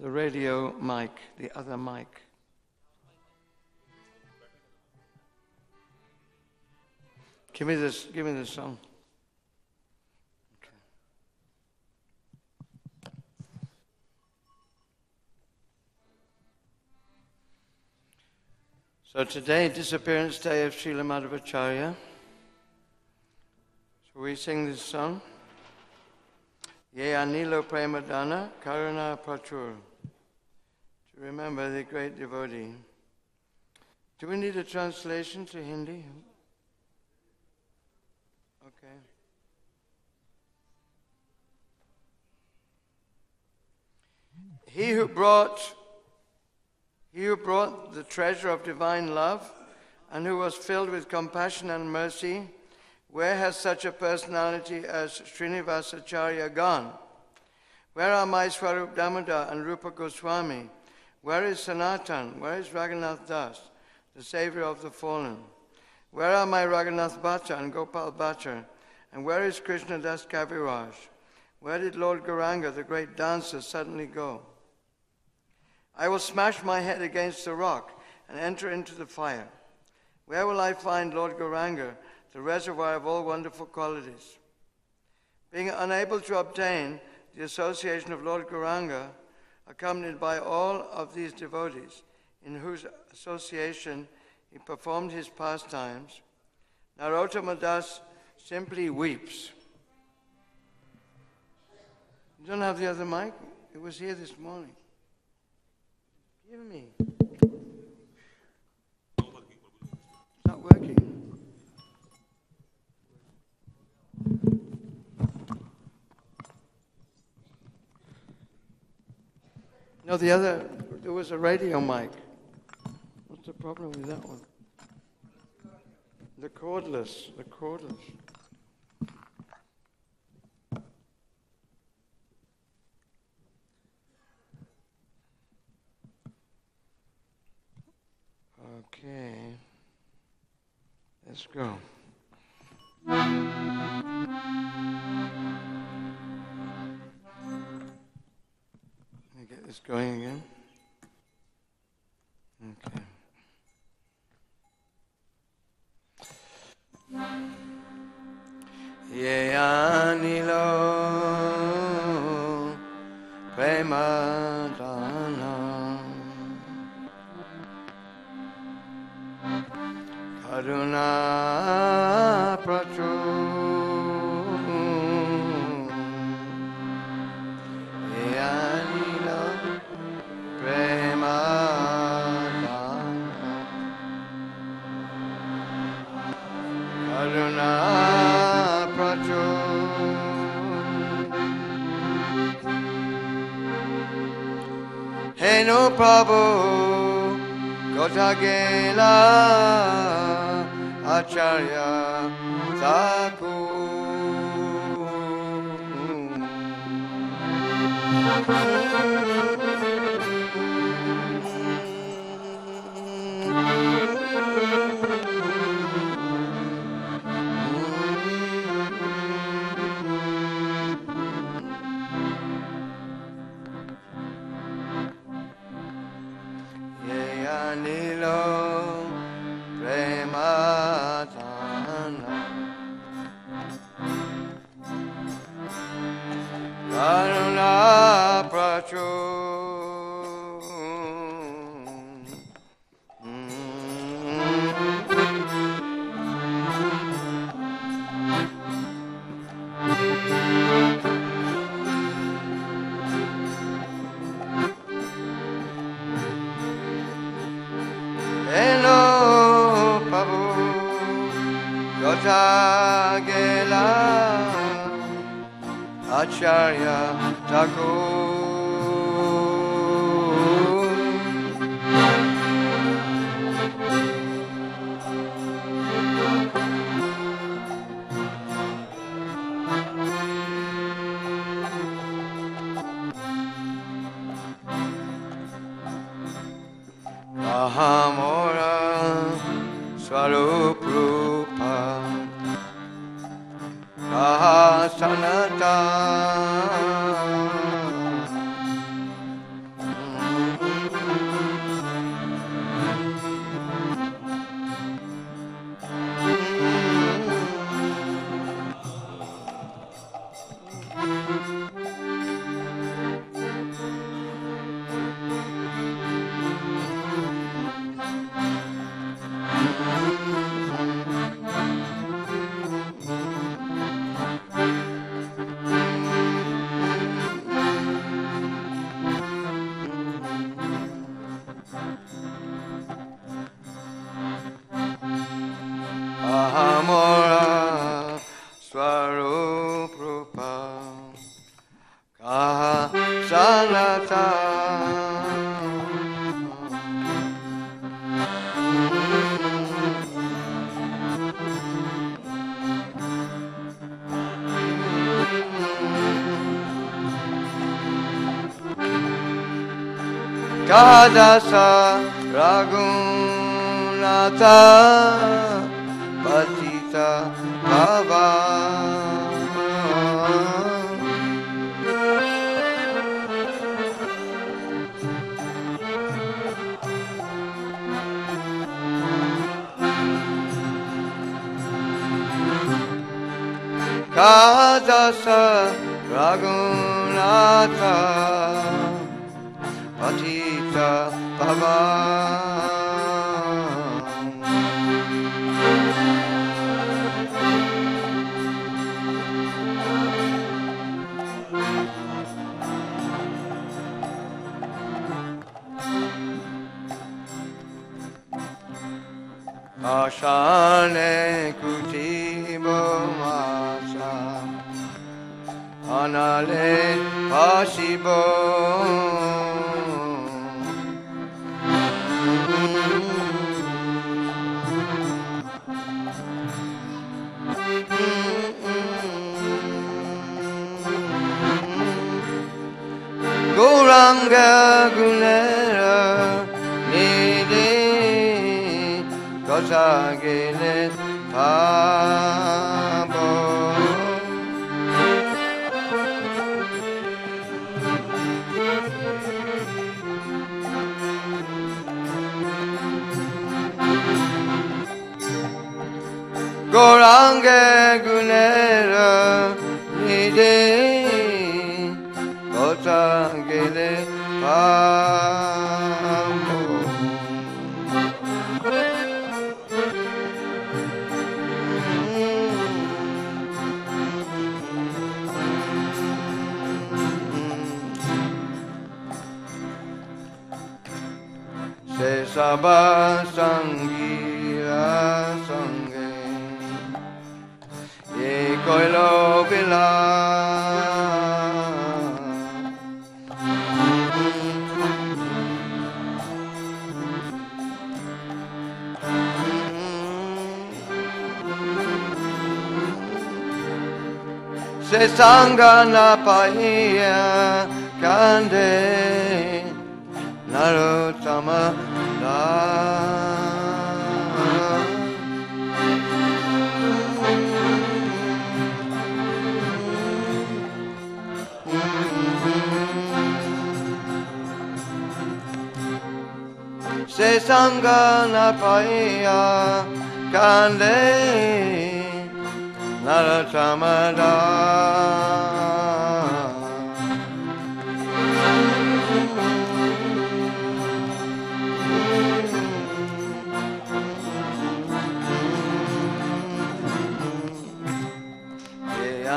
the radio mic, the other mic. Give me this song. Okay. So today, Disappearance Day of Srila Madhvacarya. So we sing this song. Ye anilo premadana karuna prachur. To remember the great devotee. Do we need a translation to Hindi? Okay. He who brought the treasure of divine love and who was filled with compassion and mercy, where has such a personality as Srinivasacharya gone? Where are my Swarup Damodar and Rupa Goswami? Where is Sanatan? Where is Raghunath Das, the savior of the fallen? Where are my Raghunath Bhatta and Gopal Bhatta? And where is Krishna Das Kaviraj? Where did Lord Gauranga, the great dancer, suddenly go? I will smash my head against the rock and enter into the fire. Where will I find Lord Gauranga, the reservoir of all wonderful qualities? Being unable to obtain the association of Lord Gauranga, accompanied by all of these devotees, in whose association he performed his pastimes, Narottama Das simply weeps. You don't have the other mic? It was here this morning. Give me. It's not working. No, there was a radio mic. What's the problem with that one? The cordless. Okay, let's go. Let me get this going again. Okay. Ye anilo premadana karuna prachur. Ye anilo premadana karuna prachur. Hey no Prabhu Kotagela Acharya Thakur. Nilo premadana karuna prachur. Hello, Prabhu, Kotagela Acharya Thakur. Ahamora Swarup Rupa Sanata Swarup Rupa Kaha Sanata Kadasa Raghunatha Patita Bhava Kadasa Raghunatha Patita Bhava Ashane Kutibo Masa Anale Pasibo Gauranga Gunera Nidhi Kosagile Pabo Gauranga Gunera Nidhi Kosagile Pabo Se Saba Sangira Sange Ye Koilo Bila Se Sanga Na Pahia Kande Narottama Da Se Sanga Na Pahia Kande Narottama Da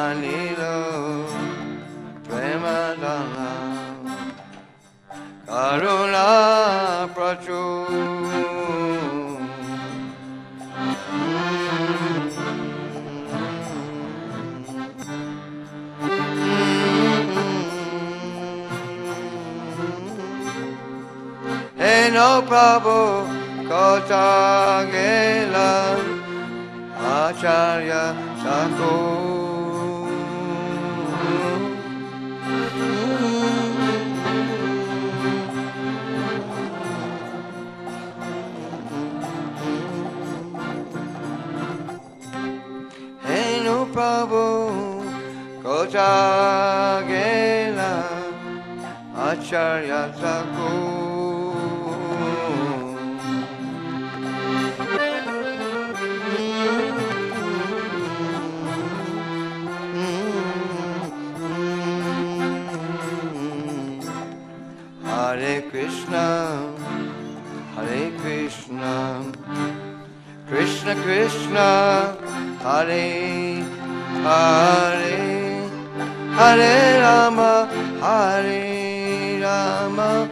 Anilo Premadana Karuna Prachu Eno Prabhu Kotagela Acharya Sako Eno Prabhu Kotagela Acharya Sako Hare Krishna, Hare Krishna, Krishna Krishna, Hare Hare, Hare Rama, Hare Rama,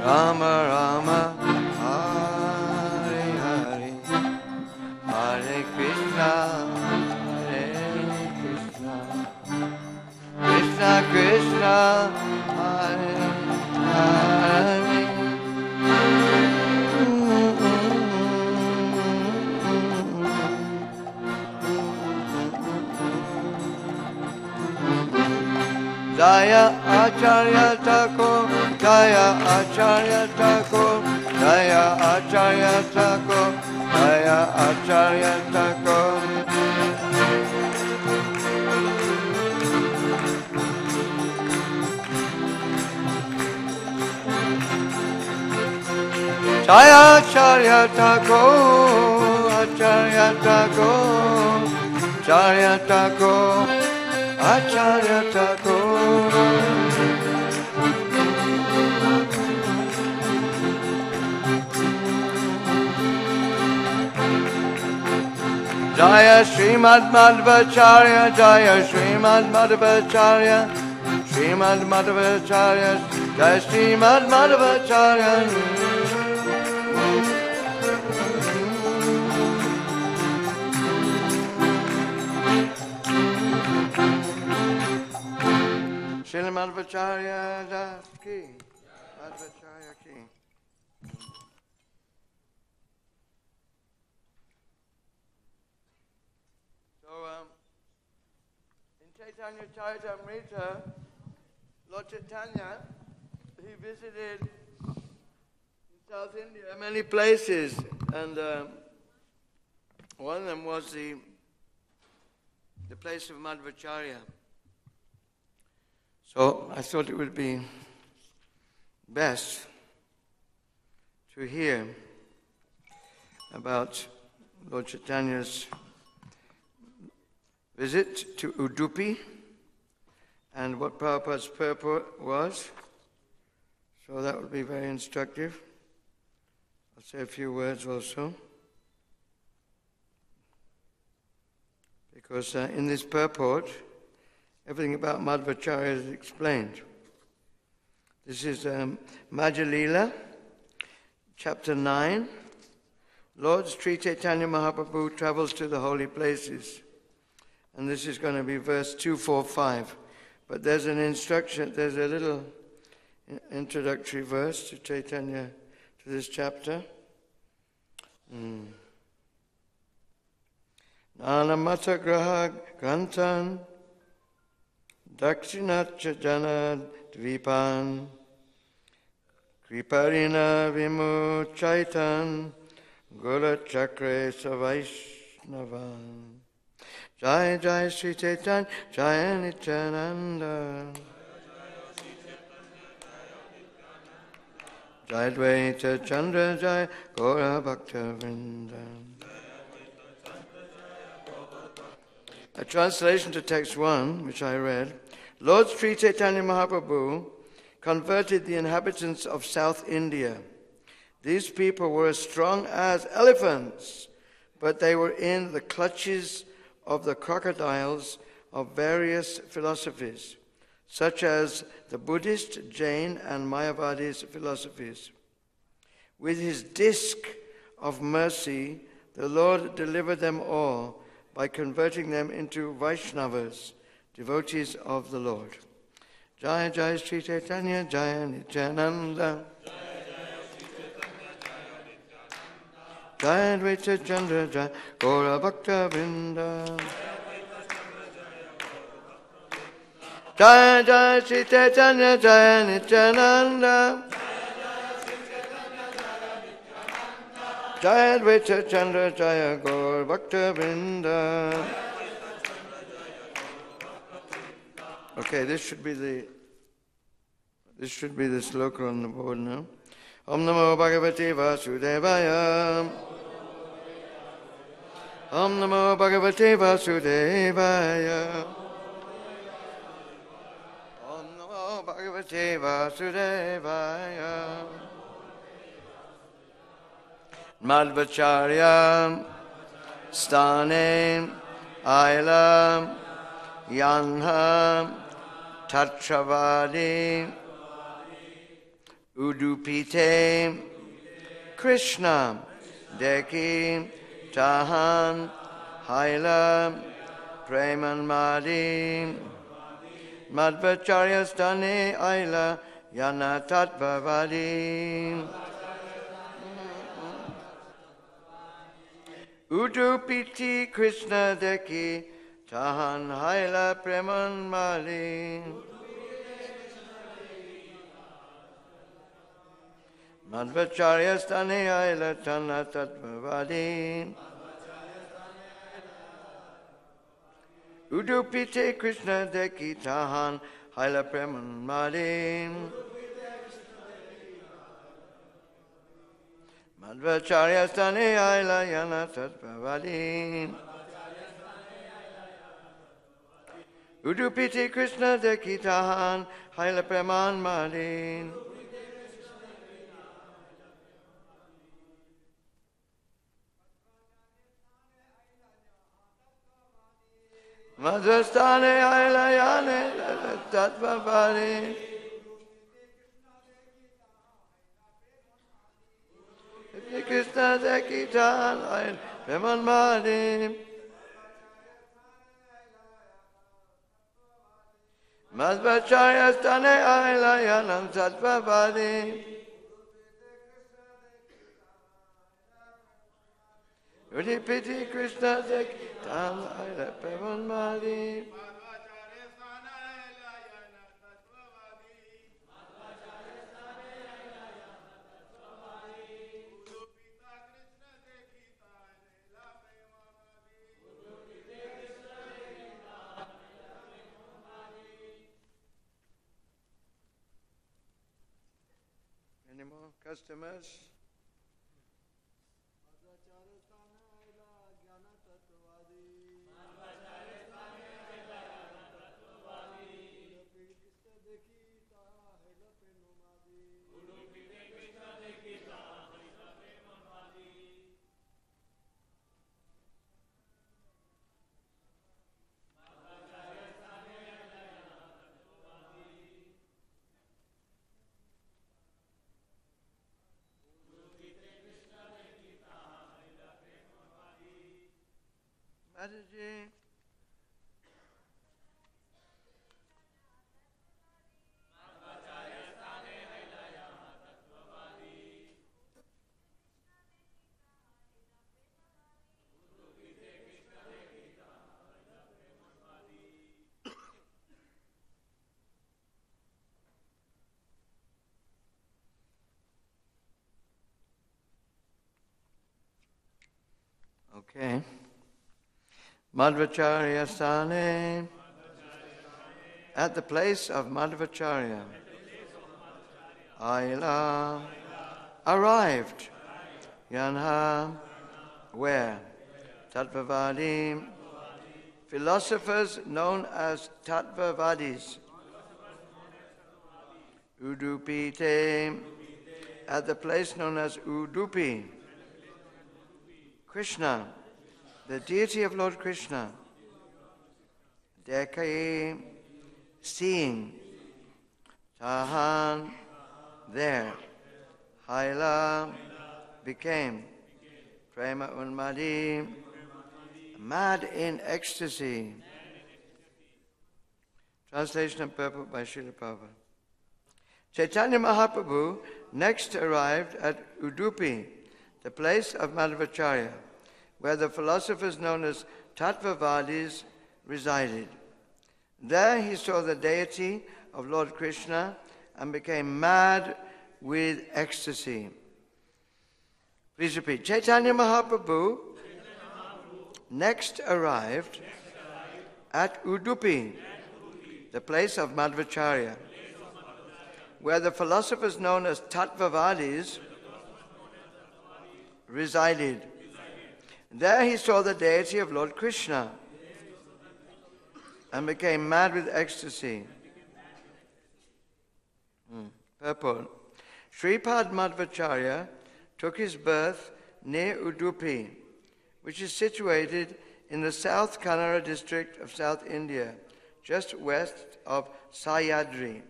Rama Rama, Hare Hare, Hare Krishna, Hare Jaya Acharya Thakur, Jaya Acharya Thakur, Jaya Acharya Thakur, Jaya Acharya Thakur. Jaya Acharya Thakur, Acharya Thakur, Acharya Thakur, Acharya Thakur. Jaya Srimad Madhvacarya, Jaya Srimad Madhvacarya, Srimad Madhvacarya, Jaya Srimad Madhvacarya. Srila Madhvacarya Das Ki, Madhvacarya Ki. So, in Chaitanya Charitamrita, Lord Chaitanya, he visited in South India many places, and one of them was the place of Madhvacarya. So I thought it would be best to hear about Lord Chaitanya's visit to Udupi and what Prabhupada's purport was. So that would be very instructive. I'll say a few words also. Because in this purport, everything about Madhvacharya is explained. This is Madhya Leela, chapter 9. Lord Sri Chaitanya Mahaprabhu travels to the holy places. And this is going to be verse 245. But there's an instruction, there's a little introductory verse to Chaitanya, to this chapter. Nanamata graha grantan Dakshinatcha jana dvipan Kriparina vimuchaitan Gula chakre savaishnavan. Jai Jai Sri Chaitanya Jai Nityananda Jai Dvaita Chandra Jai Gaura Bhakta Vrinda. A translation to text 1, which I read. Lord Sri Chaitanya Mahaprabhu converted the inhabitants of South India. These people were as strong as elephants, but they were in the clutches of the crocodiles of various philosophies, such as the Buddhist, Jain, and Mayavadi's philosophies. With his disc of mercy, the Lord delivered them all by converting them into Vaishnavas, devotees of the Lord. Jai Jai Sri Chaitanya Jai Nityananda Jai Advaita Chandra Jai Gaura Bhakta Vrinda. Jai Jai Sri Chaitanya Jai Nityananda Jai Advaita Chandra Jaya Gaur Bhakta Vrinda. Okay, this should be the sloka on the board now. Om Namo Bhagavate Vasudevaya. Om Namo Bhagavate Vasudevaya. Om Namo Bhagavate Vasudevaya. Madhvacharya Stane Aila Yanha Tatravadi Udupite Krishna Deki Tahan Haila Premanmadi Madhvacarya stane aila yana tatvavadi. Udupiti Krishna deki tahan haila preman mali. Madhvacarya stane aila tana tatvavadi. Udupite Krishna deki tahan haila preman mali. Madhvacarya stane aila yana tatvavadi. Udupiti Krishna deki tahan haila preman mali. Madhvastane ailayane tatvavadi. Krishna dekitan ail premanmadi. Madhvacharya stane ailayanam tatvavadi. Udipiti Krishna dekitan ail premanmadi. Any more customers? Mataji. Okay. Madhvacarya stane. At the place of Madhvacharya, Aila arrived. Yanha, where? Tattvavadi, philosophers known as Tattvavadis. Udupite, at the place known as Udupi. Krishna, the deity of Lord Krishna. Dekai, seeing. Tahan, there. Haila, became. Prema unmadi, mad in ecstasy. Translation and purport by Srila Prabhupada. Chaitanya Mahaprabhu next arrived at Udupi, the place of Madhvacharya, where the philosophers known as Tattvavadis resided. There he saw the deity of Lord Krishna and became mad with ecstasy. Please repeat. Chaitanya Mahaprabhu next arrived at Udupi, the place of Madhvacharya, where the philosophers known as Tattvavadis resided. There he saw the deity of Lord Krishna and became mad with ecstasy. Purport. Sripada Madhvacharya took his birth near Udupi, which is situated in the South Kannada district of South India, just west of Sahyadri.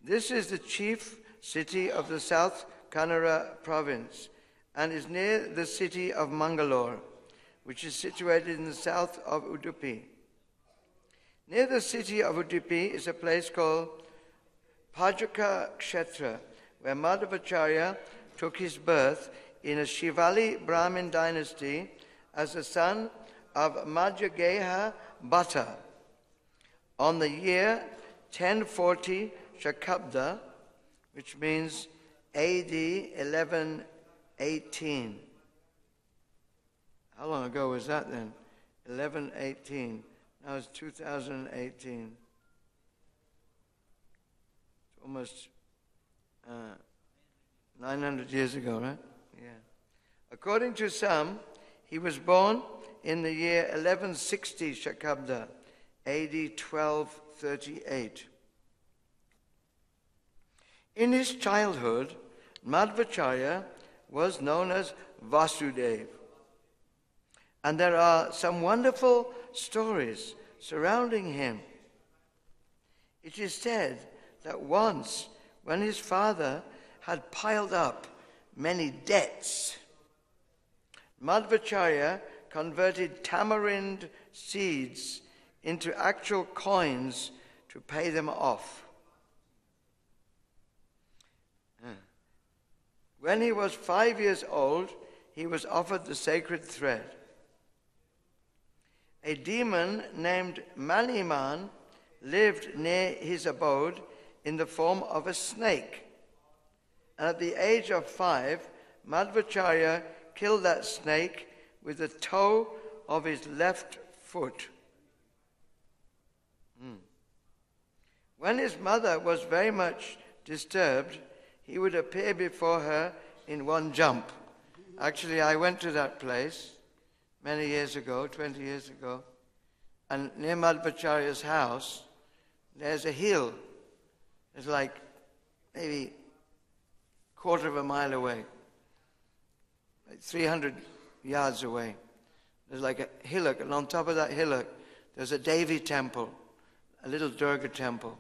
This is the chief city of the South Kannada province and is near the city of Mangalore, which is situated in the south of Udupi. Near the city of Udupi is a place called Pajaka Kshetra, where Madhvacarya took his birth in a Shivali Brahmin dynasty as the son of Madhyageha Bhatta. On the year 1040 Shakabda, which means AD 1118. How long ago was that then? 1118. Now it's 2018. It's almost 900 years ago, right? Yeah. According to some, he was born in the year 1160 Shakabda, AD 1238. In his childhood, Madhvacharya was known as Vasudeva. And there are some wonderful stories surrounding him. It is said that once, when his father had piled up many debts, Madhvacharya converted tamarind seeds into actual coins to pay them off. When he was 5 years old, he was offered the sacred thread. A demon named Maniman lived near his abode in the form of a snake. And at the age of 5, Madhvacharya killed that snake with the toe of his left foot. When his mother was very much disturbed, he would appear before her in one jump. Actually, I went to that place many years ago, 20 years ago, and near Madhvacharya's house, there's a hill. It's like maybe a quarter of a mile away, like 300 yards away. There's like a hillock, and on top of that hillock, there's a Devi temple, a little Durga temple.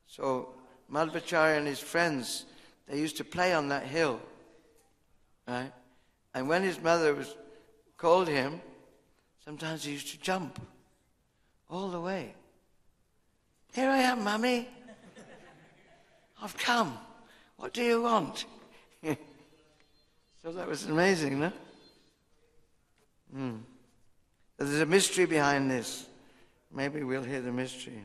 So Madhvacharya and his friends, they used to play on that hill, right? And when his mother called him, sometimes he used to jump all the way. Here I am, Mummy. I've come. What do you want? So that was amazing, no? There's a mystery behind this. Maybe we'll hear the mystery.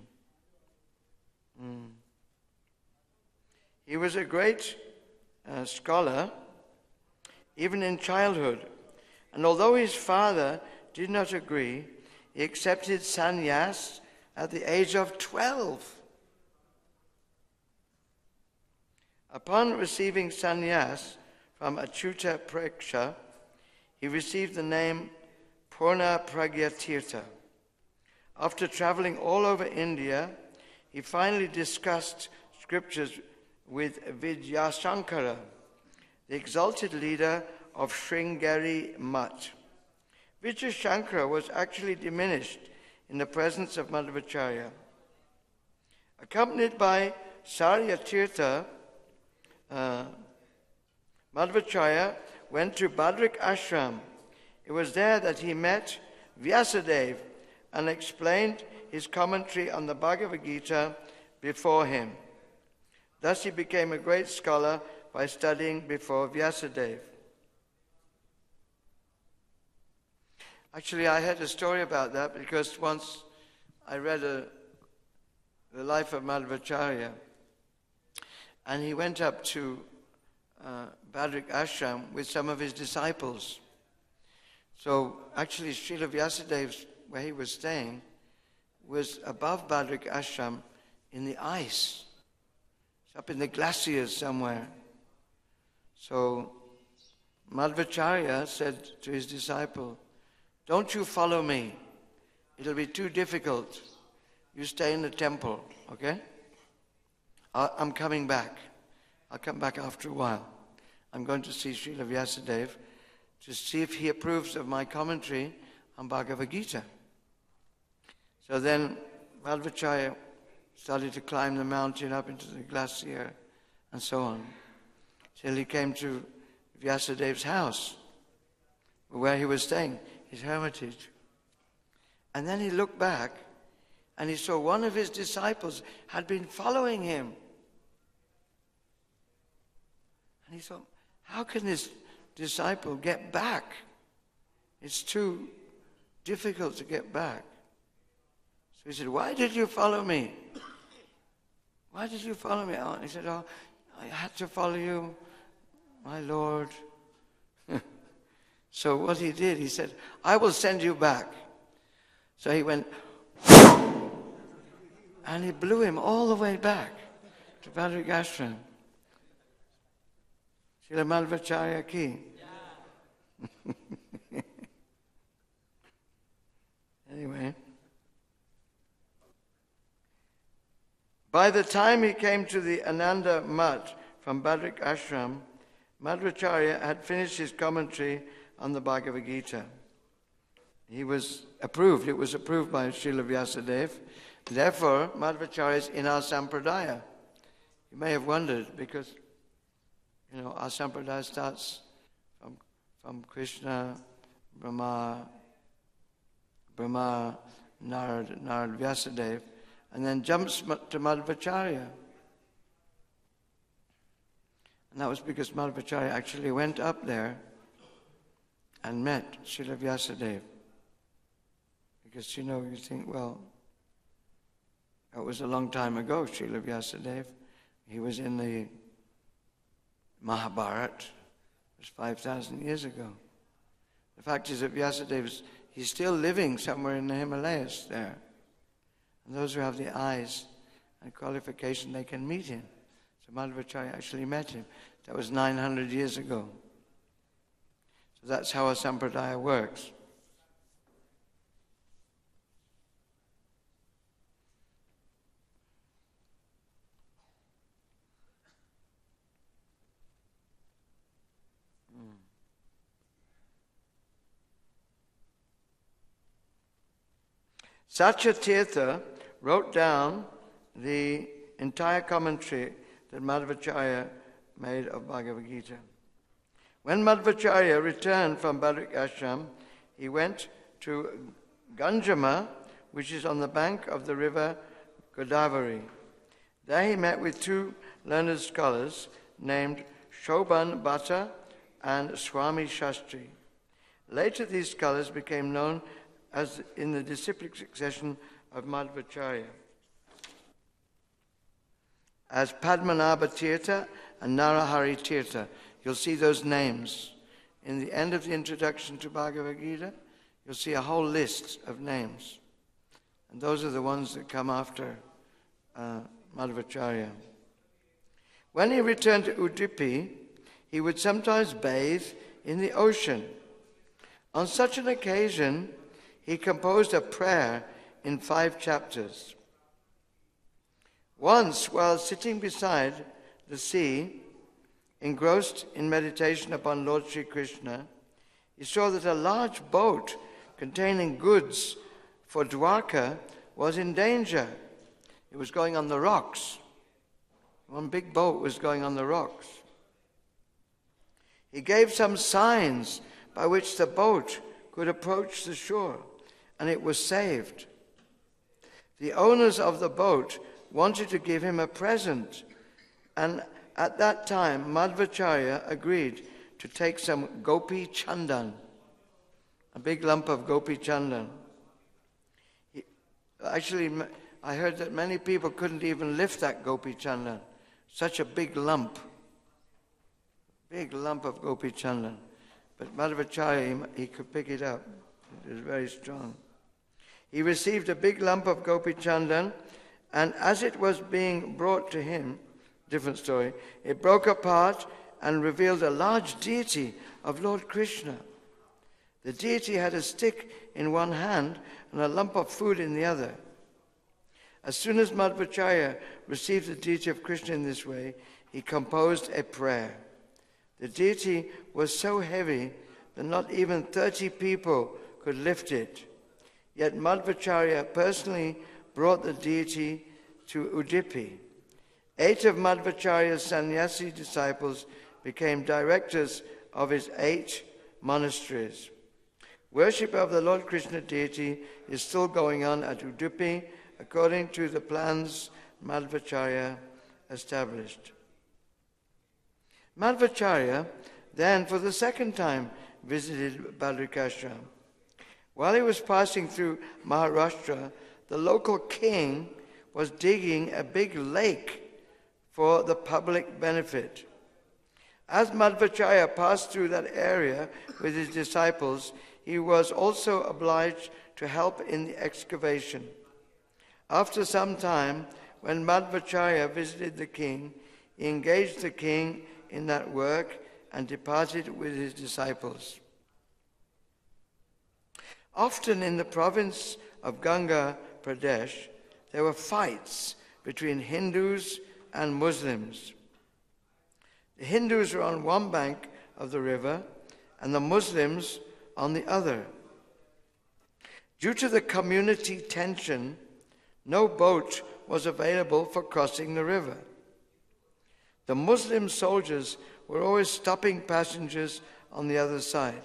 He was a great scholar, even in childhood. And although his father did not agree, he accepted sannyas at the age of 12. Upon receiving sannyas from Achyuta Preksha, he received the name Purna Pragyatirtha. After traveling all over India, he finally discussed scriptures with Vidyasankara, the exalted leader of Sringeri Mutt. Vidyasankara was actually diminished in the presence of Madhvacharya. Accompanied by Saryatirtha, Madhvacharya went to Badrik Ashram. It was there that he met Vyasadeva and explained his commentary on the Bhagavad Gita before him. Thus he became a great scholar by studying before Vyasadeva. Actually, I had a story about that because once I read the life of Madhvacharya, and he went up to Badrik Ashram with some of his disciples. So actually, Srila Vyasadeva, where he was staying, was above Badrik Ashram in the ice. It's up in the glaciers somewhere. So Madhvacharya said to his disciple, "Don't you follow me. It'll be too difficult. You stay in the temple, okay? I'm coming back. I'll come back after a while. I'm going to see Srila Vyasadeva to see if he approves of my commentary on Bhagavad Gita." So then Madhvacharya started to climb the mountain up into the glacier and so on, till he came to Vyasadeva's house, where he was staying, his hermitage. And then he looked back and he saw one of his disciples had been following him. And he thought, how can this disciple get back? It's too difficult to get back. So he said, why did you follow me? Why did you follow me? He said, oh, I had to follow you, my Lord. So what he did, he said, I will send you back. So he went, and he blew him all the way back to Madhvacarya. Srila Madhvacarya ki. Anyway. By the time he came to the Ananda Mutt from Badrik Ashram, Madhvacarya had finished his commentary on the Bhagavad Gita. He was approved. It was approved by Srila Vyasadeva. Therefore, Madhvacarya is in our Sampradaya. You may have wondered, because, our Sampradaya starts from Krishna, Brahma, Narad, Vyasadeva, and then jumps to Madhvacarya. And that was because Madhvacarya actually went up there and met Srila Vyasadeva. Because, you think, well, that was a long time ago, Srila Vyasadeva. He was in the Mahabharata. It was 5,000 years ago. The fact is that Vyasadeva, he's still living somewhere in the Himalayas there. And those who have the eyes and qualification, they can meet him. So Madhvacharya actually met him. That was 900 years ago. So that's how a sampradaya works. Satyatirtha wrote down the entire commentary that Madhvacharya made of Bhagavad Gita. When Madhvacharya returned from Badrik Ashram, he went to Ganjama, which is on the bank of the river Godavari. There he met with two learned scholars named Shobhan Bhatta and Swami Shastri. Later these scholars became known as in the disciplic succession of Madhvacharya as Padmanabha Tirtha and Narahari Tirtha. You'll see those names. In the end of the introduction to Bhagavad Gita, you'll see a whole list of names. And those are the ones that come after Madhvacharya. When he returned to Udupi, he would sometimes bathe in the ocean. On such an occasion, he composed a prayer in 5 chapters. Once, while sitting beside the sea, engrossed in meditation upon Lord Sri Krishna, he saw that a large boat containing goods for Dwarka was in danger. It was going on the rocks. One big boat was going on the rocks. He gave some signs by which the boat could approach the shore, and it was saved. The owners of the boat wanted to give him a present, and at that time Madhvacharya agreed to take some gopi chandan, a big lump of gopi chandan. Actually, I heard that many people couldn't even lift that gopi chandan. Such a big lump of gopi chandan. But Madhvacharya, he could pick it up. It was very strong. He received a big lump of gopi chandan, and as it was being brought to him, different story, it broke apart and revealed a large deity of Lord Krishna. The deity had a stick in one hand and a lump of food in the other. As soon as Madhvacharya received the deity of Krishna in this way, he composed a prayer. The deity was so heavy that not even 30 people could lift it. Yet Madhvacharya personally brought the deity to Udupi. 8 of Madhvacharya's sannyasi disciples became directors of his 8 monasteries. Worship of the Lord Krishna deity is still going on at Udupi, according to the plans Madhvacarya established. Madhvacarya then for the second time visited Badrikashram. While he was passing through Maharashtra, the local king was digging a big lake for the public benefit. As Madhvacarya passed through that area with his disciples, he was also obliged to help in the excavation. After some time, when Madhvacarya visited the king, he engaged the king in that work and departed with his disciples. Often in the province of Ganga Pradesh, there were fights between Hindus and Muslims. The Hindus were on one bank of the river and the Muslims on the other. Due to the community tension, no boat was available for crossing the river. The Muslim soldiers were always stopping passengers on the other side.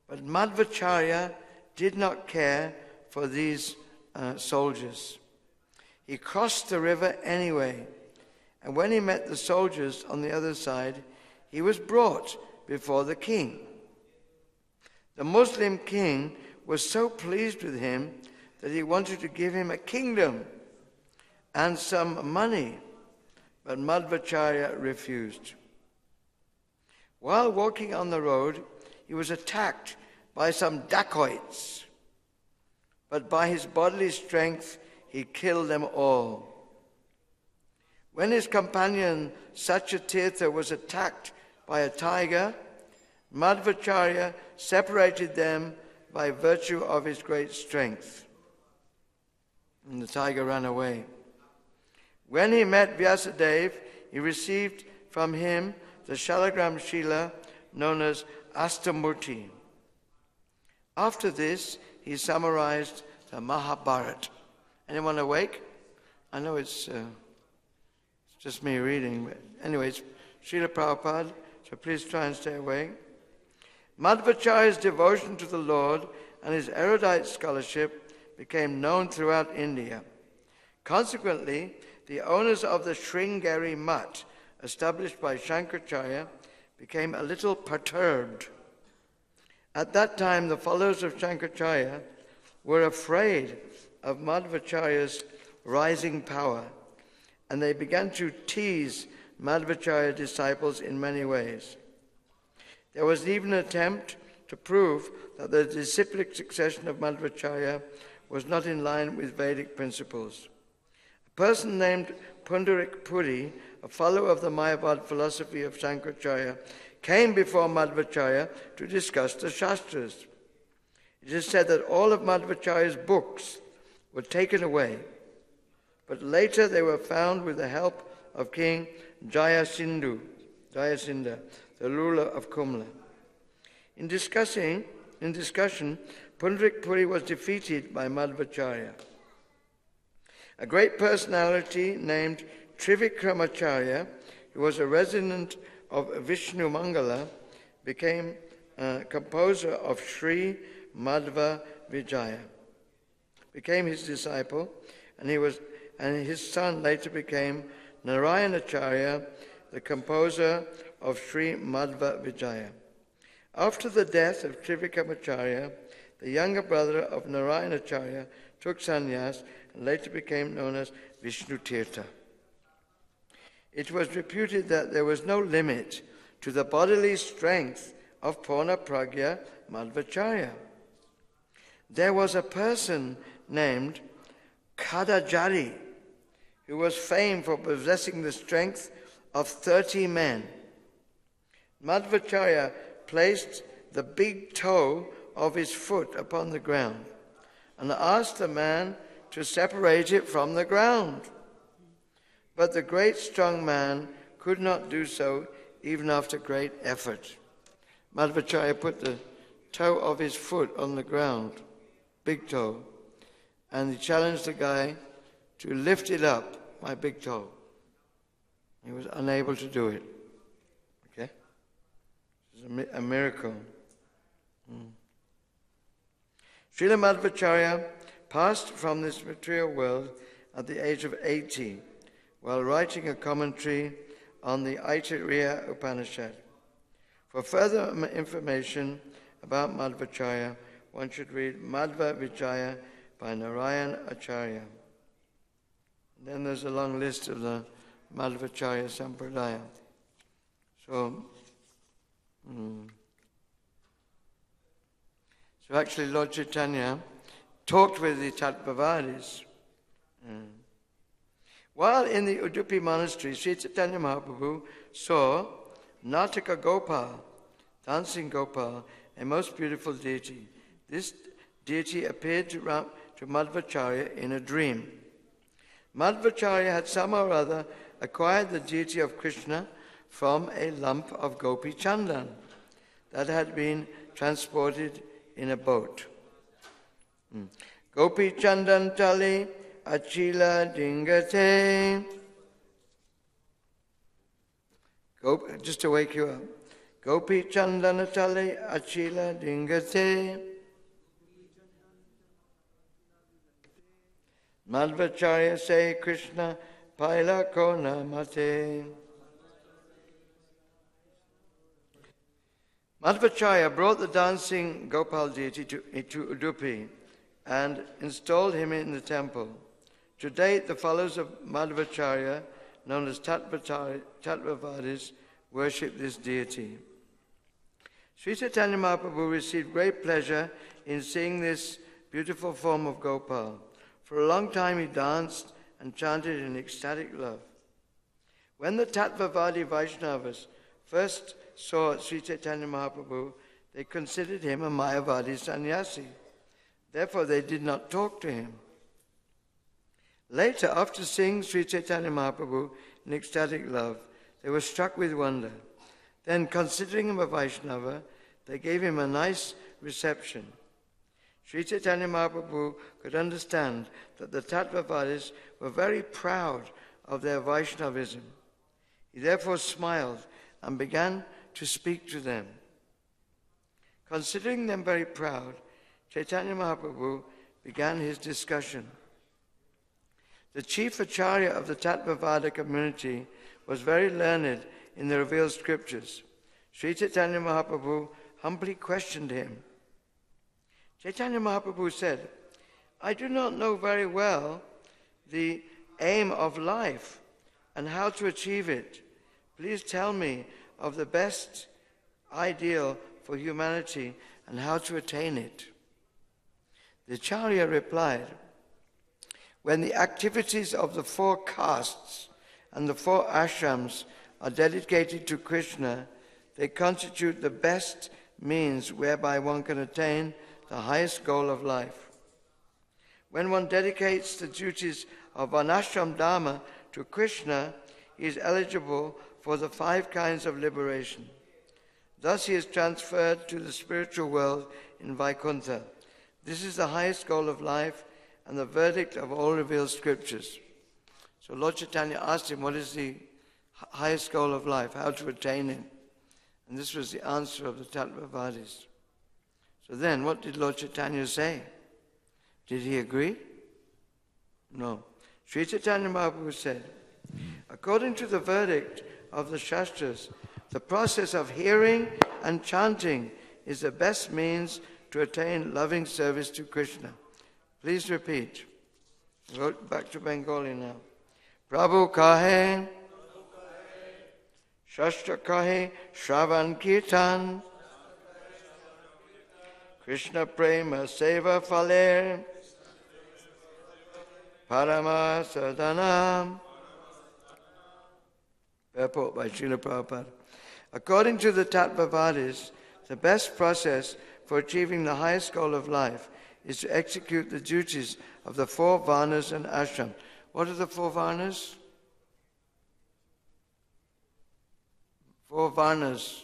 But Madhvacarya did not care for these soldiers. He crossed the river anyway, and when he met the soldiers on the other side, he was brought before the king. The Muslim king was so pleased with him that he wanted to give him a kingdom and some money, but Madhvacarya refused. While walking on the road, he was attacked by some dacoits, but by his bodily strength he killed them all. When his companion Satyatirtha was attacked by a tiger, Madhvacarya separated them by virtue of his great strength, and the tiger ran away. When he met Vyasadeva, he received from him the Shalagram Shila known as Astamurti. After this, he summarized the Mahabharata. Anyone awake? I know it's just me reading, but anyway, it's Srila Prabhupada, so please try and stay awake. Madhvacarya's devotion to the Lord and his erudite scholarship became known throughout India. Consequently, the owners of the Sringeri Mutt, established by Shankaracharya, became a little perturbed. At that time, the followers of Shankaracharya were afraid of Madhvacarya's rising power, and they began to tease Madhvacarya disciples in many ways. There was even an attempt to prove that the disciplic succession of Madhvacarya was not in line with Vedic principles. A person named Pundarik Puri, a follower of the Mayavad philosophy of Shankaracharya, came before Madhvacarya to discuss the Shastras. It is said that all of Madhvacarya's books were taken away, but later they were found with the help of King Jayasindha, the ruler of Kumla. In discussion, Pundarik Puri was defeated by Madhvacarya. A great personality named Trivikramacharya, who was a resident of Vishnu Mangala, became composer of Sri Madhva Vijaya, became his disciple, and his son later became Narayanacharya, the composer of Sri Madhva Vijaya. After the death of Trivikramacharya, the younger brother of Narayanacharya took sannyas and later became known as Vishnu Tirtha. It was reputed that there was no limit to the bodily strength of Purna Pragya Madhvacarya. There was a person named Kadajari who was famed for possessing the strength of 30 men. Madhvacarya placed the big toe of his foot upon the ground and asked the man to separate it from the ground. But the great strong man could not do so even after great effort. Madhvacarya put the toe of his foot on the ground, big toe, and he challenged the guy to lift it up, my big toe. He was unable to do it. Okay? It's a miracle. Srila Madhvacarya passed from this material world at the age of 80 while writing a commentary on the Aitareya Upanishad. For further information about Madhvacarya, one should read Madhvacarya by Narayan Acharya. Then there's a long list of the Madhvacarya Sampradaya. So actually Lord Chaitanya talked with the Tattvavadis. While in the Udupi monastery, Sri Chaitanya Mahaprabhu saw Nataka Gopal, dancing Gopal, a most beautiful deity. This deity appeared to Madhvacharya in a dream. Madhvacharya had somehow or other acquired the deity of Krishna from a lump of Gopi Chandan that had been transported in a boat. Gopi Chandan Tali Achila Dingate. Just to wake you up. Gopi Chandan Tali Achila Dingate. Madhvacharya say Krishna Paila Kona Mate. Madhvacharya brought the dancing Gopal deity to Udupi and installed him in the temple. To date, the followers of Madhvacharya, known as Tattvavadis, worship this deity. Sri Chaitanya Mahaprabhu received great pleasure in seeing this beautiful form of Gopal. For a long time he danced and chanted in ecstatic love. When the Tattvavadi Vaishnavas first saw Sri Chaitanya Mahaprabhu, they considered him a Mayavadi sannyasi. Therefore, they did not talk to him. Later, after seeing Sri Chaitanya Mahaprabhu in ecstatic love, they were struck with wonder. Then, considering him a Vaishnava, they gave him a nice reception. Sri Chaitanya Mahaprabhu could understand that the Tattvavadis were very proud of their Vaishnavism. He therefore smiled and began to speak to them. Considering them very proud, Chaitanya Mahaprabhu began his discussion. The chief acharya of the Tattvavada community was very learned in the revealed scriptures. Sri Chaitanya Mahaprabhu humbly questioned him. Chaitanya Mahaprabhu said, I do not know very well the aim of life and how to achieve it. Please tell me of the best ideal for humanity and how to attain it. The Acharya replied, when the activities of the 4 castes and the 4 ashrams are dedicated to Krishna, they constitute the best means whereby one can attain the highest goal of life. When one dedicates the duties of Varnashram Dharma to Krishna, he is eligible for the 5 kinds of liberation. Thus he is transferred to the spiritual world in Vaikuntha. This is the highest goal of life and the verdict of all revealed scriptures. So Lord Chaitanya asked him, what is the highest goal of life, how to attain it? And this was the answer of the Tattvavadis. So then, what did Lord Chaitanya say? Did he agree? No. Sri Chaitanya Mahaprabhu said, according to the verdict of the Shastras, the process of hearing and chanting is the best means to attain loving service to Krishna. Please repeat. Go back to Bengali now. Prabhu kahe, Shastra kahe, Shravan Kirtan, Krishna Prema Seva Phaler, Parama Sadhanam. Purport by Srila Prabhupada. According to the Tattvavadis, the best process for achieving the highest goal of life is to execute the duties of the 4 varnas and ashrams. What are the 4 varnas? 4 varnas.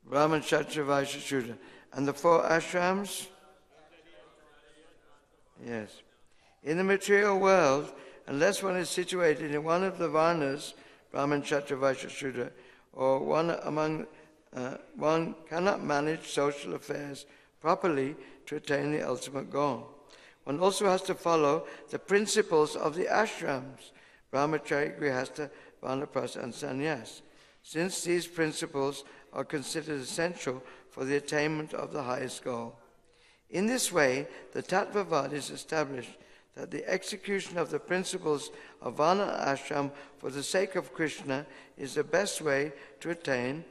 Brahman, Kshatriya, Vaishya, Shudra. And the 4 ashrams? Yes. In the material world, unless one is situated in one of the varnas, Brahman, Kshatriya, Vaishya, Shudra, or one cannot manage social affairs properly to attain the ultimate goal. One also has to follow the principles of the ashrams, brahmacharya, grihastha, vanaprastha, and sannyas, since these principles are considered essential for the attainment of the highest goal. In this way, the Tattvavad is established that the execution of the principles of Varna ashram for the sake of Krishna is the best way to attain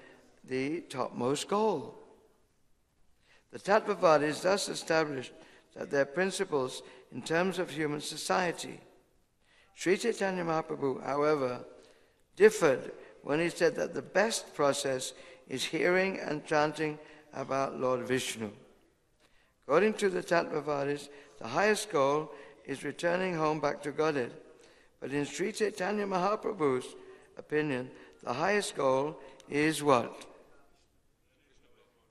the topmost goal. The Tattvavad is thus established that their principles in terms of human society. Sri Chaitanya Mahaprabhu, however, differed when he said that the best process is hearing and chanting about Lord Vishnu. According to the Tattvavadis, the highest goal is returning home back to Godhead. But in Sri Chaitanya Mahaprabhu's opinion, the highest goal is what?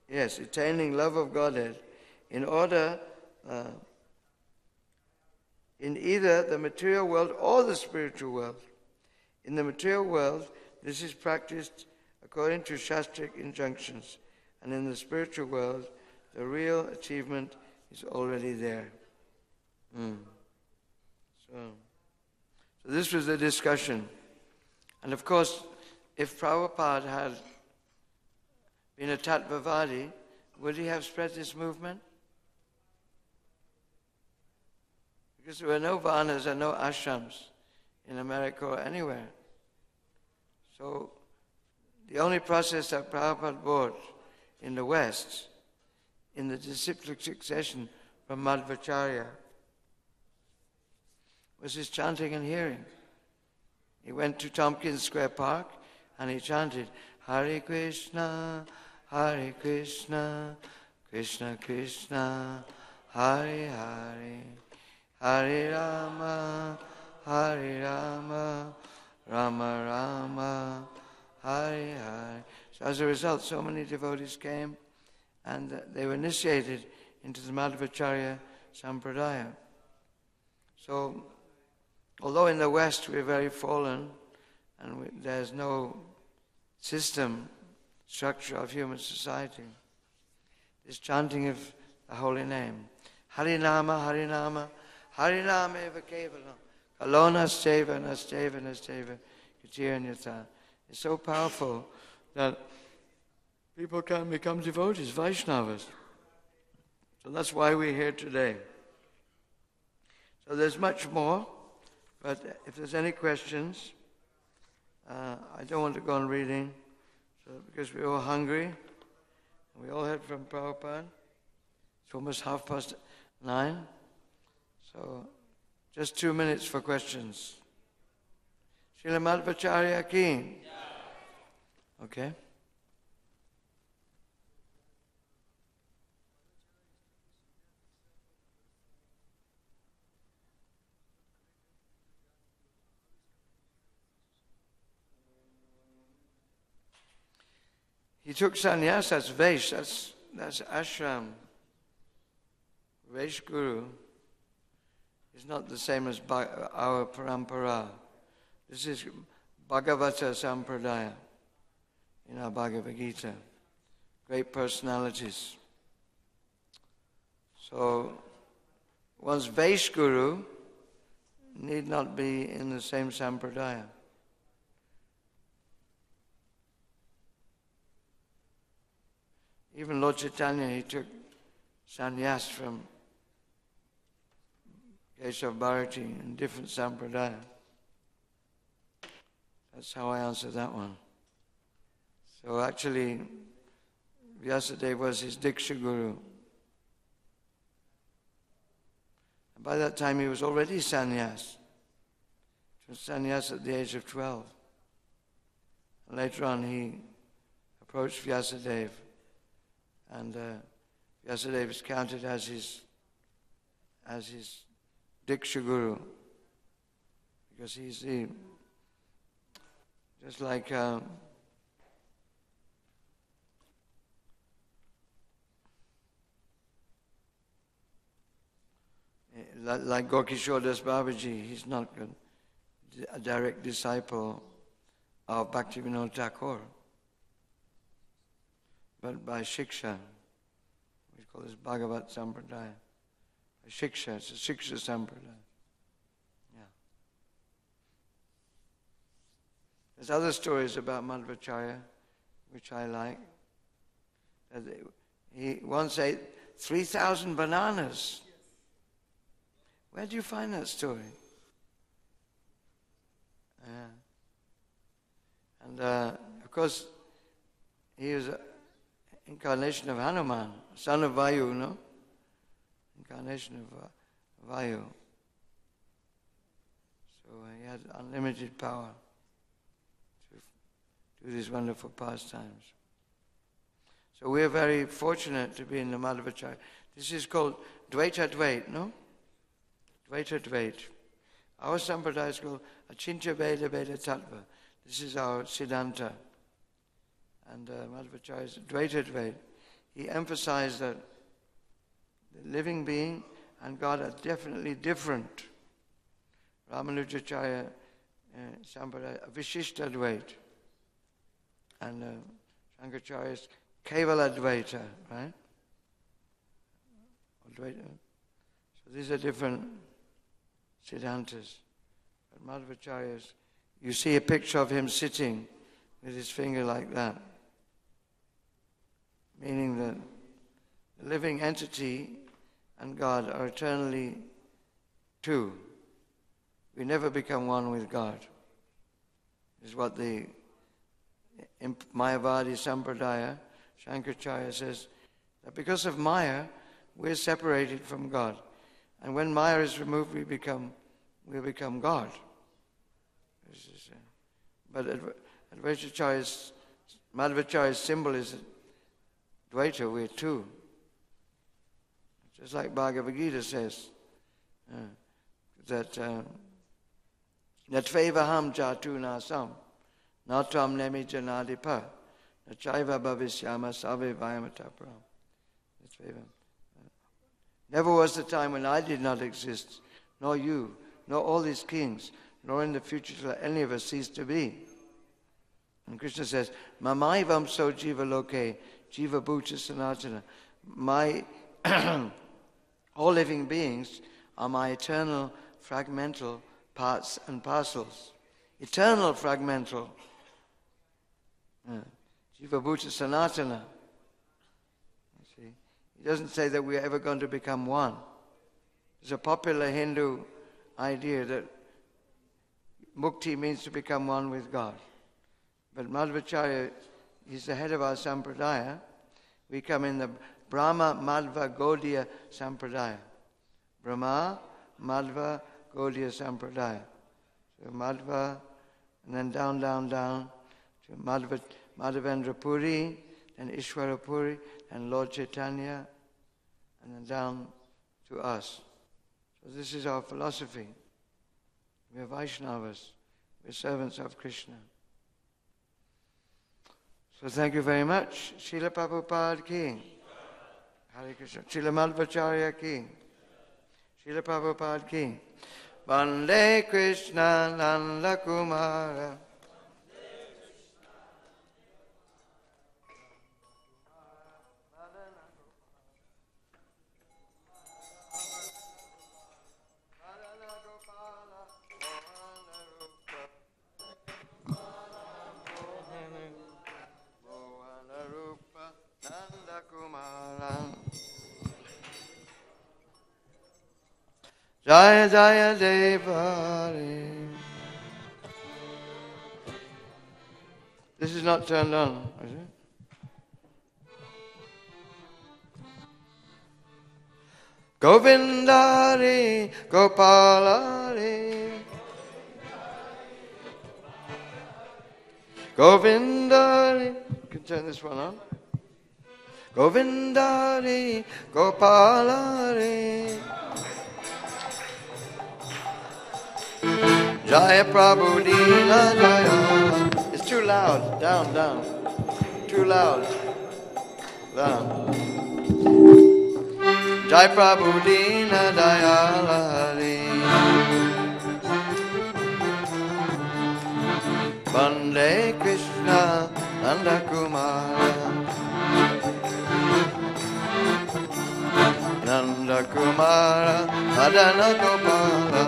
Yes, attaining love of Godhead in order, in either the material world or the spiritual world. In the material world, this is practiced according to Shastric injunctions, and in the spiritual world, the real achievement is already there. So this was the discussion. And of course, if Prabhupada had been a Tattvavadi, would he have spread this movement? Because there were no varnas and no ashrams in America or anywhere. So the only process that Prabhupada brought in the West, in the disciplic succession from Madhvacarya, was his chanting and hearing. He went to Tompkins Square Park and he chanted, Hare Krishna, Krishna Krishna, Hare Hare, Hare Rama, Rama Rama, Hare Hare. So as a result, so many devotees came and they were initiated into the Madhvacharya Sampradaya. So, although in the West we're very fallen and there's no system, structure of human society, this chanting of the holy name, Harinama, Harinama, Harinama eva kevalam, Kalona Steva, Nasteva, Nasteva, Katiranyata, is so powerful that people can become devotees, Vaishnavas. So that's why we're here today. So there's much more, but if there's any questions, I don't want to go on reading, so because we're all hungry, and we all heard from Prabhupada. It's almost 9:30, so just 2 minutes for questions. Srila Madhvacharya ki? Okay. He took sannyas, that's Vaish, that's ashram. Vaish Guru is not the same as our parampara. This is Bhagavata Sampradaya in our Bhagavad Gita. Great personalities. So, one's Vaish Guru need not be in the same Sampradaya. Even Lord Chaitanya, he took sannyas from Keshav Bharati in different sampradaya. That's how I answer that one. So actually, Vyasadeva was his Diksha Guru. And by that time he was already sannyas. He was sannyas at the age of 12. And later on he approached Vyasadeva. And Vyasadeva is counted as his Diksha Guru, because he's just like Gorkishore Das Babaji, he's not a direct disciple of Bhaktivinoda Thakur, but by Shiksha. We called this Bhagavat Sampradaya. Shiksha, it's a Shiksha Sampradaya. Yeah. There's other stories about Madhvacarya, which I like. He once ate 3,000 bananas. Where do you find that story? Yeah. And of course, he was an incarnation of Hanuman, son of Vayu, no? Incarnation of Vayu. So he had unlimited power to do these wonderful pastimes. So we are very fortunate to be in the Madhvacarya. This is called Dvaita Dvait, no? Dvaita Dvait. Our Sampradaya is called Achintya Veda Veda Tattva. This is our Siddhanta. And Madhvacarya is Dvaita Dvait. He emphasized that the living being and God are definitely different. Ramanujacharya Sampradaya, Vishishta Dvait. And Shankaracharya is Kevala Dvaita, right? So these are different Siddhantas. But Madhvacarya, you see a picture of him sitting with his finger like that, meaning that the living entity and God are eternally two. We never become one with God. This is what the Mayavadi Sampradaya, Shankaracharya says, that because of Maya, we're separated from God. And when Maya is removed, we become God. But Madhvacharya's symbol is Dvaita, we're two. Just like Bhagavad Gita says, that Natvevaham jatu nasam, natvam nemi janadipa, nachaiva bhavishyama save vayamataparam. Never was the time when I did not exist, nor you, nor all these kings, nor in the future shall any of us cease to be. And Krishna says, Mamaivam so jiva loke, jiva bhuta sanatana. My all living beings are my eternal fragmental parts and parcels. Eternal fragmental. Jiva bhuta sanatana. He doesn't say that we're ever going to become one. There's a popular Hindu idea that mukti means to become one with God. But Madhvacharya, he's the head of our sampradaya. We come in the Brahma, Madhva, Gaudiya sampradaya. Brahma, Madhva, Gaudiya sampradaya. So Madhva, and then down to Madhavendra Puri, and Ishwara Puri, and Lord Chaitanya, and then down to us. So this is our philosophy. We are Vaishnavas. We are servants of Krishna. So thank you very much. Srila Prabhupada ki. Hare Krishna. Srila Madhvacharya ki. Srila Prabhupada ki. Vande Krishna Nanda Kumara. Jaya Jaya Devari. This is not turned on, is it? Govindari Gopalari. Govindari. You can turn this one on. Govindari Gopalari. Jaya Prabhu Dina Jaya. It's too loud. Down. Too loud. Down. Jaya Prabhu Dina Jaya Hari. Vande Krishna Nanda Kumara. Nanda Kumara Madana Gopala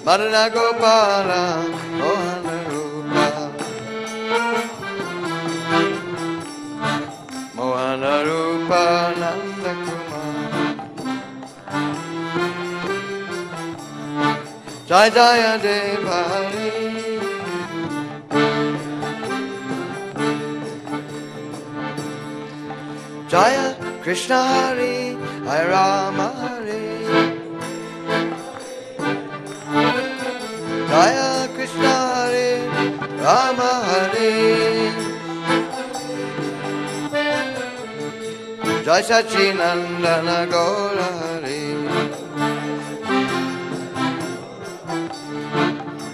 Madana Gopala Mohana Rupa Mohana Rupa Nanda Kumara Jai Jaya Devali Jaya Krishna Hari Hare Rama Hari Jaya Krishna Hari Rama Hari Jai Sachinandana Gaura Hari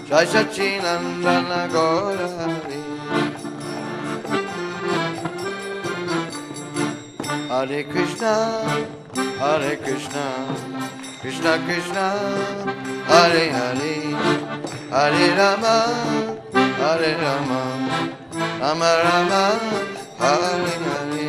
Jai Sachinandana Gaura Hari Hare Krishna, Hare Krishna, Krishna Krishna, Hare Hare, Hare Rama, Hare Rama, Rama Rama, Hare Hare.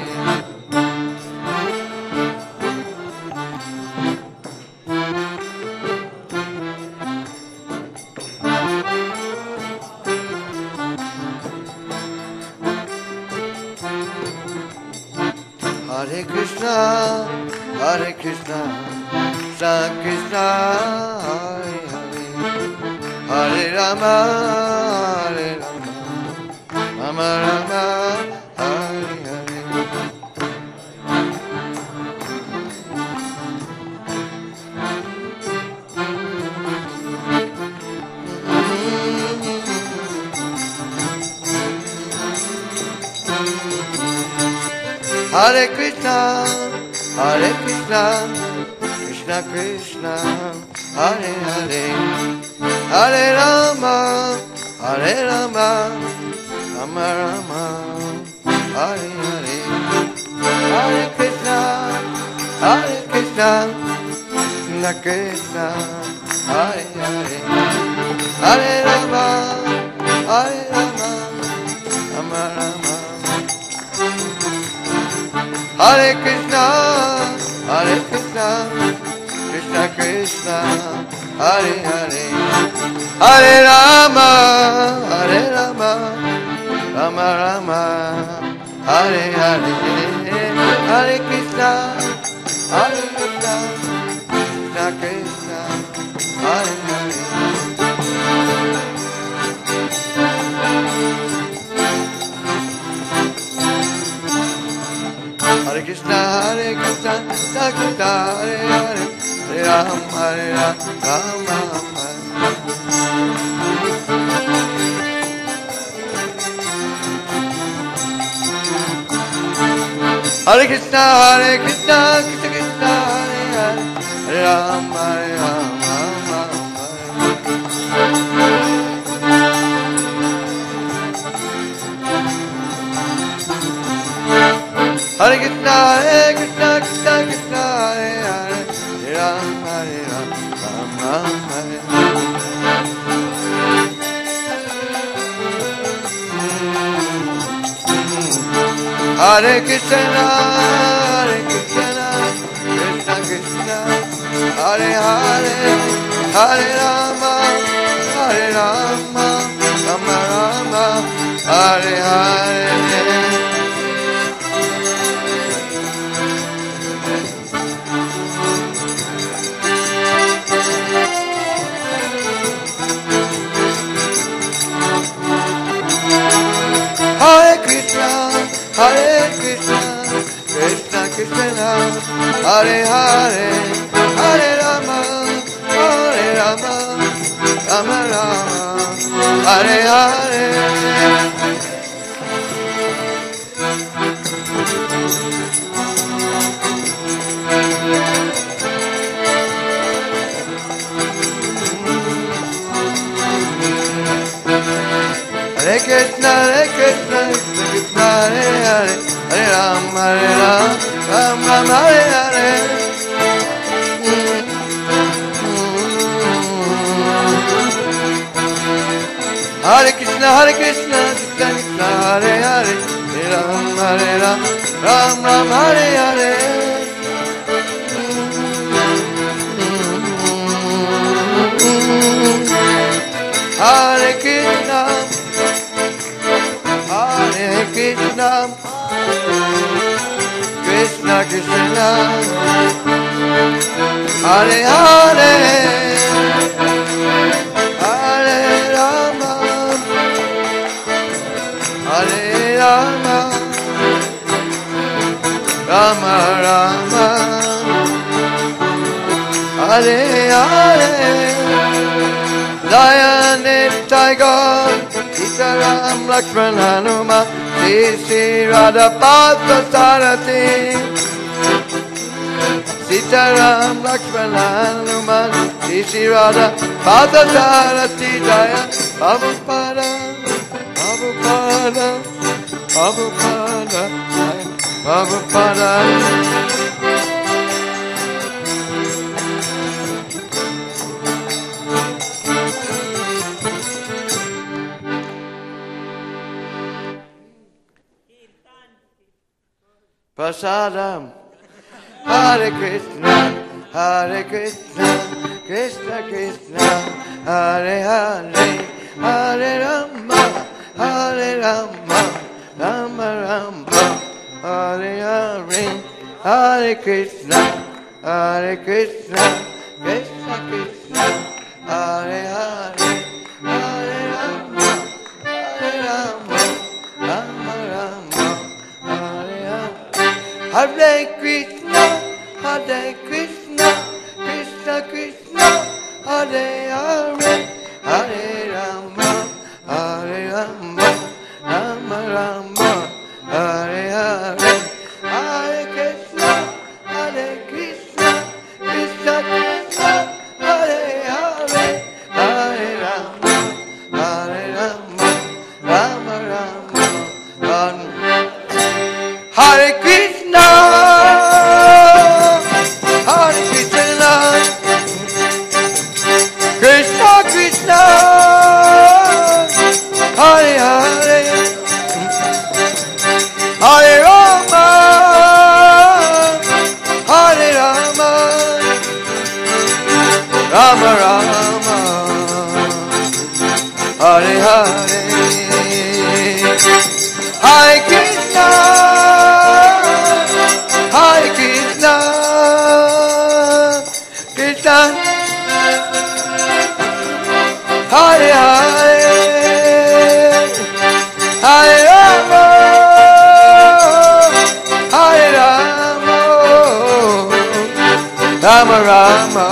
Hare Krishna, Hare Krishna, Krishna Krishna, Hare Hare, Hare Rama, Hare Rama, Rama Rama, Hare Hare. Hare Krishna, Hare Krishna, Krishna Krishna, Hare Hare, Hare Rama, Hare Rama, Rama Rama, Hare Hare, Hare Krishna, Hare Krishna, Krishna Krishna, Hare Hare, Hare Rama, Hare Rama, Rama Rama. Hare Krishna, Hare Krishna, Krishna Krishna, Hare Hare, Hare Rama, Hare Rama, Rama Rama, Hare Hare, Hare Krishna, Hare Krishna, Krishna Krishna, Hare Hare. Hare Krishna, Hare Krishna, Krishna Krishna, Hare Hare, Hare Ram, Hare Ram, Ram Ram, Hare. Hare Krishna, Hare Krishna, Krishna Krishna, Hare Hare, Hare Ram, Hare Ram, Ram Ram, Hare. Hare Krishna, Hare Krishna, Krishna Krishna, Hare Hare, Hare Ram, Hare Ram, Ram Ram, Hare. Hare Krishna, Hare Krishna, Krishna Krishna, Hare Hare, Hare Rama, Hare Rama, Rama Rama, Hare Hare. Hare Krishna, Hare Krishna, Krishna Krishna, Hare Hare, Hare Rama, Hare Rama, Rama Rama, Hare Hare. Hare Krishna, Hare Krishna, Krishna Krishna, Hare Hare, Hare Ram, Hare Ram, Ram Ram, Hare Hare. Hare Krishna, Krishna Krishna, Hare Hare, Hare Ram Ram Hare Hare. Hare Krishna, Hare Krishna, Krishna Krishna, Hare Hare, Hare Rama, Hare Rama, Rama Rama, Hare Hare. Jaya Nitya Gaur, Sitaram Lakshman Hanuman, Sri Radha Partha Sarati. Sitaram Lakshman Hanuman, Sri Radha Partha Sarati. Jaya Prabhupada, Prabhupada, Prabhupada, Prabhupada. Prasadam. Hare Krishna, Hare Krishna, Krishna Krishna, Hare Hare, Hare Rama, Hare Rama, Rama Rama, Hare Hare, Hare Krishna, Hare Krishna, Krishna Krishna, Hare Hare, Hare Rama, Hare Rama, Rama Rama, Hare Hare. Hare Krishna, Hare Krishna, Krishna Krishna, Hare Hare, Hare Rama, Hare Rama, Rama Rama, Hare Hare. Hare Krishna, Hare Krishna, Krishna Krishna, Hare Hare, Hare Rama, Hare Rama, Rama Rama, Hare Krishna, Hare Krishna, Krishna Krishna, Hare Hare, Hare Rama, Hare Rama, Rama Rama, Hare Hare. Hare Krishna, Hare Krishna, Krishna, Hare Hare, Hare Rama, Hare Rama, Rama Rama,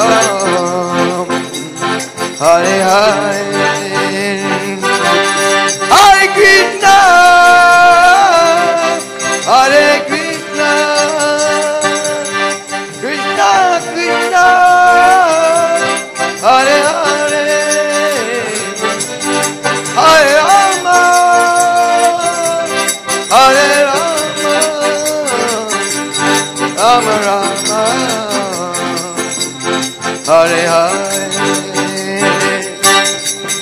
Hare Hare. Hare Krishna, Hare Krishna, Krishna Krishna, Hare Hare, Hare Rama, Hare Rama, Rama Rama, Hare Hare.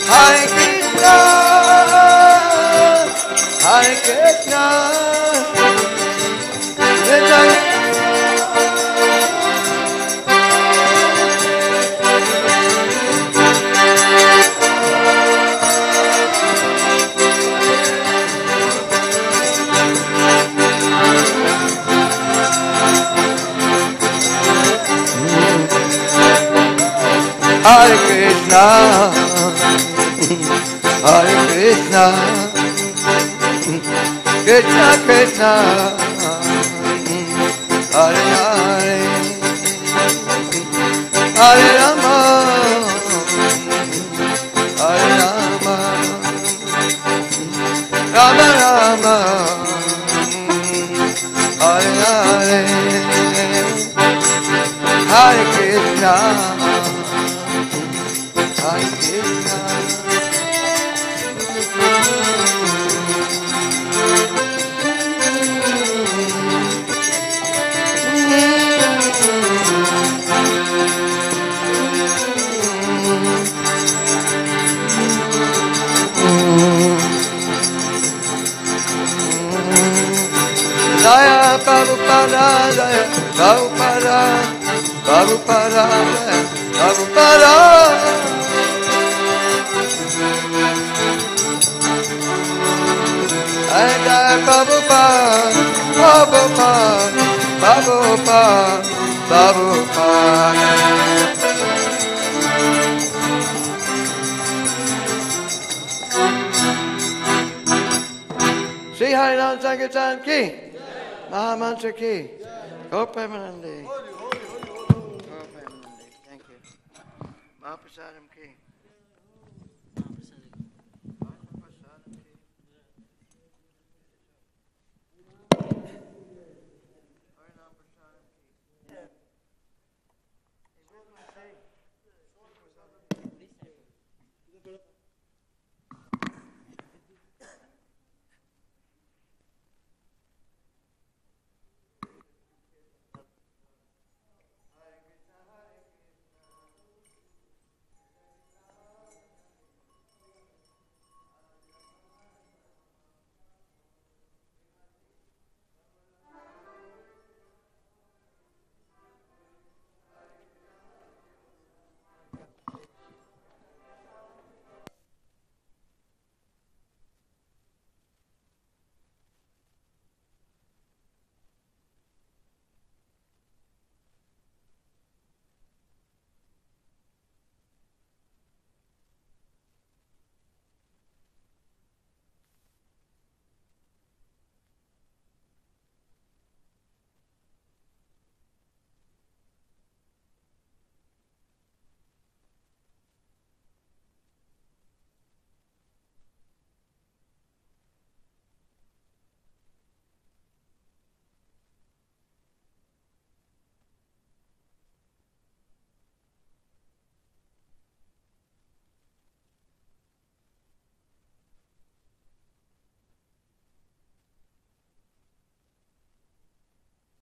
Hare Krishna, Hare Krishna, Hare Krishna, Hare Krishna, Krishna Krishna, Hare Hare, Hare Rama, Hare Rama, Rama Rama, Hare Hare, Hare Krishna, Hare Krishna. Prabhupada Jaya, Prabhupada, Prabhupada Jaya, Prabhupada. Jaya Prabhupada, Prabhupada, Prabhupada, Prabhupada. Sri Harinam Sankirtan ki, Mahamantra ki, Go Premanandi. Thank you. Mahaprasadam ki.